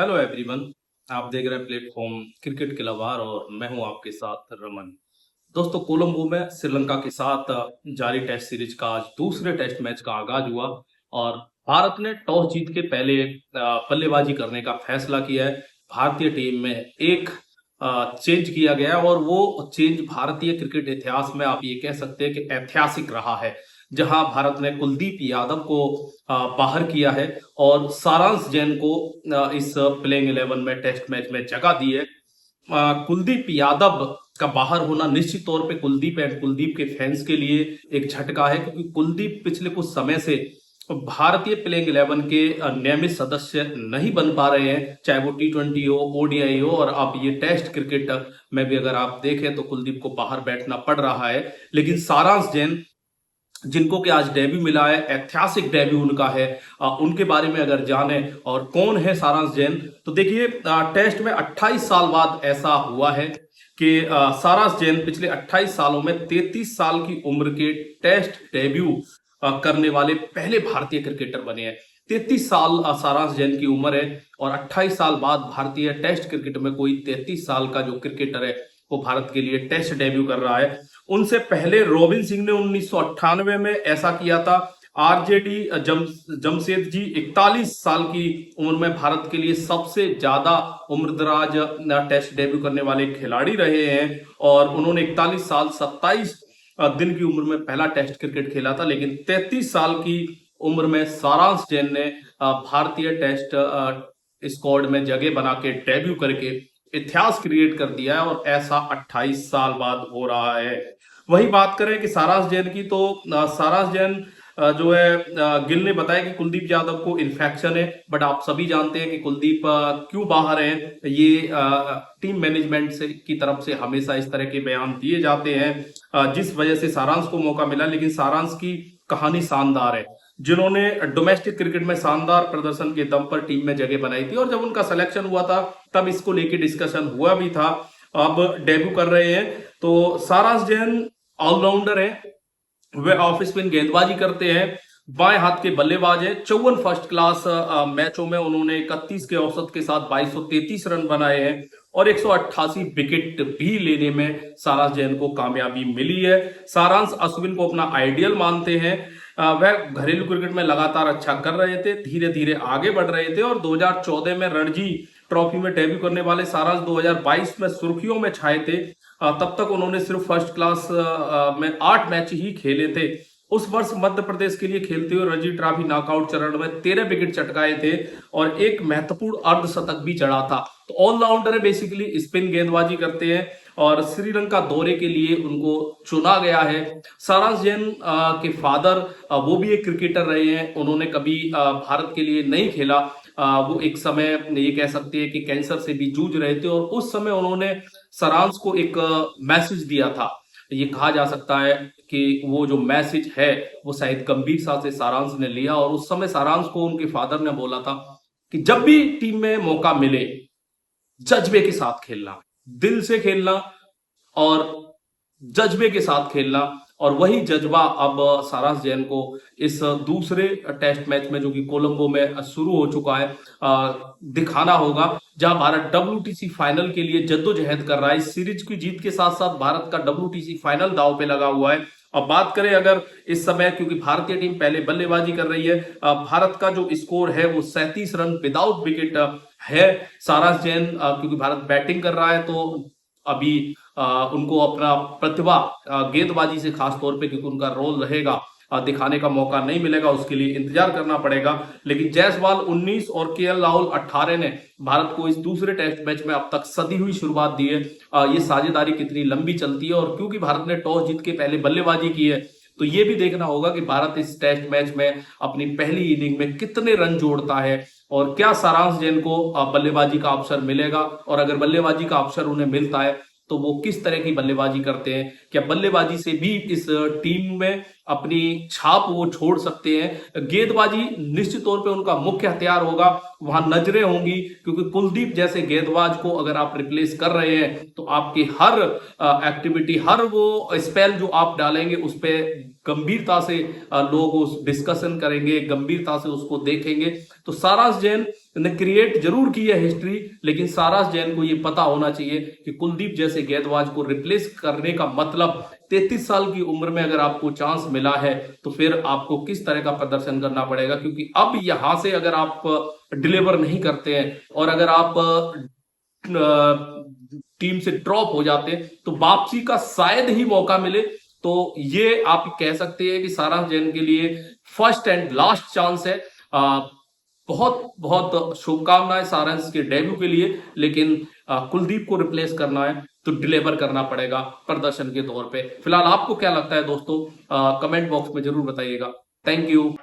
Hello everyone. आप देख रहे हैं प्लेटफॉर्म क्रिकेट के लवार और मैं हूं आपके साथ रमन। दोस्तों, कोलंबो में श्रीलंका के साथ जारी टेस्ट सीरीज का आज दूसरे टेस्ट मैच का आगाज हुआ और भारत ने टॉस जीत के पहले बल्लेबाजी करने का फैसला किया है। भारतीय टीम में एक चेंज किया गया है और वो चेंज भारतीय क्रिकेट इतिहास में आप ये कह सकते हैं कि ऐतिहासिक रहा है, जहां भारत ने कुलदीप यादव को बाहर किया है और सारांश जैन को इस प्लेइंग 11 में टेस्ट मैच में जगह दी है। कुलदीप यादव का बाहर होना निश्चित तौर पे कुलदीप एंड कुलदीप के फैंस के लिए एक झटका है, क्योंकि कुलदीप पिछले कुछ समय से भारतीय प्लेइंग 11 के नियमित सदस्य नहीं बन पा रहे हैं, चाहे वो T20 हो, ODI हो, और अब ये टेस्ट क्रिकेट में भी अगर आप देखें तो कुलदीप को बाहर बैठना पड़ रहा है। लेकिन सारांश जैन, जिनको कि आज डेब्यू मिला है, ऐतिहासिक डेब्यू उनका है, उनके बारे में अगर जाने और कौन है सारांश जैन, तो देखिए टेस्ट में 28 साल बाद ऐसा हुआ है कि सारांश जैन पिछले 28 सालों में 33 साल की उम्र के टेस्ट डेब्यू करने वाले पहले भारतीय क्रिकेटर बने हैं। 33 साल सारांश जैन की उम्र है और 28 साल बाद भारतीय टेस्ट क्रिकेट में कोई 33 साल का जो क्रिकेटर है वो भारत के लिए टेस्ट डेब्यू कर रहा है। उनसे पहले रॉबिन सिंह ने 1998 में ऐसा किया था। RJD जमशेदजी 41 साल की उम्र में भारत के लिए सबसे ज्यादा उम्रदराज टेस्ट डेब्यू करने वाले खिलाड़ी रहे हैं और उन्होंने 41 साल 27 दिन की उम्र में पहला टेस्ट क्रिकेट खेला था। लेकिन 33 साल की उम्र में सारांश जैन ने भारतीय टेस्ट स्क्वाड में जगह बना के डेब्यू करके इतिहास क्रिएट कर दिया है और ऐसा 28 साल बाद हो रहा है। वही बात करें कि सारांश जैन की, तो सारांश जैन जो है, गिल ने बताया कि कुलदीप यादव को इन्फेक्शन है, बट आप सभी जानते हैं कि कुलदीप क्यों बाहर है। ये टीम मैनेजमेंट से की तरफ से हमेशा इस तरह के बयान दिए जाते हैं जिस वजह से सारांश को मौका मिला। लेकिन सारांश की कहानी शानदार है, जिन्होंने डोमेस्टिक क्रिकेट में शानदार प्रदर्शन के दम पर टीम में जगह बनाई थी और जब उनका सिलेक्शन हुआ था तब इसको लेके डिस्कशन हुआ भी था। अब डेब्यू कर रहे हैं। तो सारांश जैन ऑलराउंडर है, वे ऑफ स्पिन गेंदबाजी करते हैं, बाएं हाथ के बल्लेबाज है। 54 फर्स्ट क्लास मैचों में उन्होंने 31 के औसत के साथ 2233 रन बनाए हैं और 188 विकेट भी लेने में सारांश जैन को कामयाबी मिली है। सारांश अश्विन को अपना आइडियल मानते हैं। वह घरेलू क्रिकेट में लगातार अच्छा कर रहे थे, धीरे धीरे आगे बढ़ रहे थे और 2014 में रणजी ट्रॉफी में डेब्यू करने वाले सारांश 2022 में सुर्खियों में छाए थे। तब तक उन्होंने सिर्फ फर्स्ट क्लास में 8 मैच ही खेले थे। उस वर्ष मध्य प्रदेश के लिए खेलते हुए रणजी ट्रॉफी नॉकआउट चरण में 13 विकेट चटकाए थे और एक महत्वपूर्ण अर्धशतक भी चढ़ा था। तो ऑलराउंडर है, बेसिकली स्पिन गेंदबाजी करते हैं और श्रीलंका दौरे के लिए उनको चुना गया है। सारांश जैन के फादर वो भी एक क्रिकेटर रहे हैं, उन्होंने कभी भारत के लिए नहीं खेला। वो एक समय ये कह सकते हैं कि कैंसर से भी जूझ रहे थे और उस समय उन्होंने सारांश को एक मैसेज दिया था। ये कहा जा सकता है कि वो जो मैसेज है वो शायद गंभीरता से सारांश ने लिया और उस समय सारांश को उनके फादर ने बोला था कि जब भी टीम में मौका मिले जज्बे के साथ खेलना, दिल से खेलना और जज्बे के साथ खेलना। और वही जज्बा अब सारांश जैन को इस दूसरे टेस्ट मैच में, जो कि कोलंबो में शुरू हो चुका है, दिखाना होगा, जहां भारत WTC फाइनल के लिए जद्दोजहद कर रहा है। इस सीरीज की जीत के साथ साथ भारत का WTC फाइनल दांव पे लगा हुआ है। अब बात करें अगर इस समय, क्योंकि भारतीय टीम पहले बल्लेबाजी कर रही है, भारत का जो स्कोर है वो 37 रन विदाउट विकेट है। सारांश जैन क्योंकि भारत बैटिंग कर रहा है तो अभी उनको अपना प्रतिभा गेंदबाजी से खास तौर पे, क्योंकि उनका रोल रहेगा, दिखाने का मौका नहीं मिलेगा, उसके लिए इंतजार करना पड़ेगा। लेकिन जायसवाल 19 और KL राहुल 18 ने भारत को इस दूसरे टेस्ट मैच में अब तक सदी हुई शुरुआत दी है। ये साझेदारी कितनी लंबी चलती है और क्योंकि भारत ने टॉस जीत के पहले बल्लेबाजी की है तो ये भी देखना होगा कि भारत इस टेस्ट मैच में अपनी पहली इनिंग में कितने रन जोड़ता है और क्या सारांश जैन को बल्लेबाजी का अवसर मिलेगा, और अगर बल्लेबाजी का अवसर उन्हें मिलता है तो वो किस तरह की बल्लेबाजी करते हैं। क्या बल्लेबाजी से भी इस टीम में अपनी छाप वो छोड़ सकते हैं। गेंदबाजी निश्चित तौर पे उनका मुख्य हथियार होगा, वहां नजरें होंगी, क्योंकि कुलदीप जैसे गेंदबाज को अगर आप रिप्लेस कर रहे हैं तो आपकी हर एक्टिविटी, हर वो स्पेल जो आप डालेंगे उस पर गंभीरता से लोग उस डिस्कशन करेंगे, गंभीरता से उसको देखेंगे। तो सारांश जैन ने क्रिएट जरूर की है हिस्ट्री, लेकिन सारांश जैन को ये पता होना चाहिए कि कुलदीप जैसे गेंदबाज को रिप्लेस करने का मतलब 33 साल की उम्र में अगर आपको चांस मिला है तो फिर आपको किस तरह का प्रदर्शन करना पड़ेगा, क्योंकि अब यहां से अगर आप डिलीवर नहीं करते हैं और अगर आप टीम से ड्रॉप हो जाते हैं तो वापसी का शायद ही मौका मिले। तो ये आप कह सकते हैं कि सारांश जैन के लिए फर्स्ट एंड लास्ट चांस है। बहुत बहुत शुभकामनाएं सारांश के डेब्यू के लिए, लेकिन कुलदीप को रिप्लेस करना है तो डिलीवर करना पड़ेगा प्रदर्शन के तौर पे। फिलहाल आपको क्या लगता है दोस्तों, कमेंट बॉक्स में जरूर बताइएगा। Thank you.